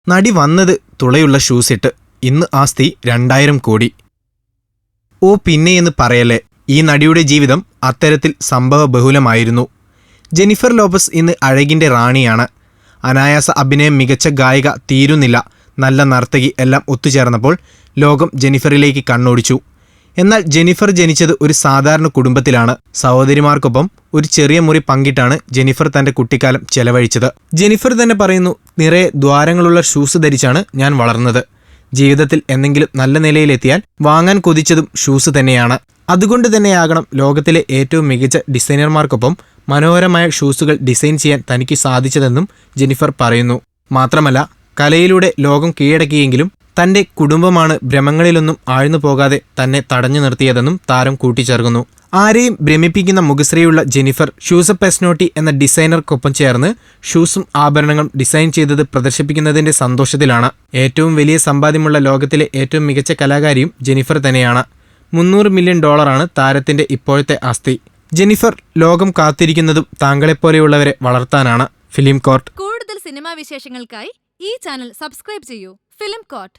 നടി വന്നത് തുളയുള്ള ഷൂസിട്ട്. ഇന്ന് ആസ്തി 2000 കോടി. ഓ പിന്നെയെന്ന് പറയല്ലേ, ഈ നടിയുടെ ജീവിതം അത്തരത്തിൽ സംഭവബഹുലമായിരുന്നു. ജെനിഫർ ലോപ്പസ് ഇന്ന് അഴകിൻ്റെ റാണിയാണ്. അനായാസ അഭിനയം, മികച്ച ഗായിക, തീരുന്നില്ല നല്ല നർത്തകി എല്ലാം ഒത്തുചേർന്നപ്പോൾ ലോകം ജെനിഫറിലേക്ക് കണ്ണോടിച്ചു. എന്നാൽ ജെനിഫർ ജനിച്ചത് ഒരു സാധാരണ കുടുംബത്തിലാണ്. സഹോദരിമാർക്കൊപ്പം ഒരു ചെറിയ മുറി പങ്കിട്ടാണ് ജെനിഫർ തൻ്റെ കുട്ടിക്കാലം ചെലവഴിച്ചത്. ജെനിഫർ തന്നെ പറയുന്നു, നിറയെ ദ്വാരങ്ങളുള്ള ഷൂസ് ധരിച്ചാണ് ഞാൻ വളർന്നത്. ജീവിതത്തിൽ എന്തെങ്കിലും നല്ല നിലയിലെത്തിയാൽ വാങ്ങാൻ കൊതിച്ചതും ഷൂസ് തന്നെയാണ്. അതുകൊണ്ട് തന്നെയാകണം ലോകത്തിലെ ഏറ്റവും മികച്ച ഡിസൈനർമാർക്കൊപ്പം മനോഹരമായ ഷൂസുകൾ ഡിസൈൻ ചെയ്യാൻ തനിക്ക് സാധിച്ചതെന്നും ജെനിഫർ പറയുന്നു. മാത്രമല്ല, കലയിലൂടെ ലോകം കീഴടക്കിയെങ്കിലും തൻ്റെ കുടുംബമാണ് ഭ്രമങ്ങളിലൊന്നും ആഴ്ന്നു പോകാതെ തന്നെ തടഞ്ഞു നിർത്തിയതെന്നും താരം കൂട്ടിച്ചേർക്കുന്നു. ആരെയും ഭ്രമിപ്പിക്കുന്ന മുഖശ്രീയുള്ള ജെനിഫർ ഷൂസ് പെസ്നോട്ടി എന്ന ഡിസൈനർക്കൊപ്പം ചേർന്ന് ഷൂസും ആഭരണങ്ങളും ഡിസൈൻ ചെയ്തത് പ്രദർശിപ്പിക്കുന്നതിൻ്റെ സന്തോഷത്തിലാണ്. ഏറ്റവും വലിയ സമ്പാദ്യമുള്ള ലോകത്തിലെ ഏറ്റവും മികച്ച കലാകാരിയും ജെനിഫർ തന്നെയാണ്. $300 മില്യൺ താരത്തിൻ്റെ ഇപ്പോഴത്തെ ആസ്തി. ജെനിഫർ ലോകം കാത്തിരിക്കുന്നതും താങ്കളെപ്പോലെയുള്ളവരെ വളർത്താനാണ്. Film court. കൂടുതൽ സിനിമാ വിശേഷങ്ങൾക്കായി ഈ ചാനൽ സബ്സ്ക്രൈബ് ചെയ്യൂ. Film court.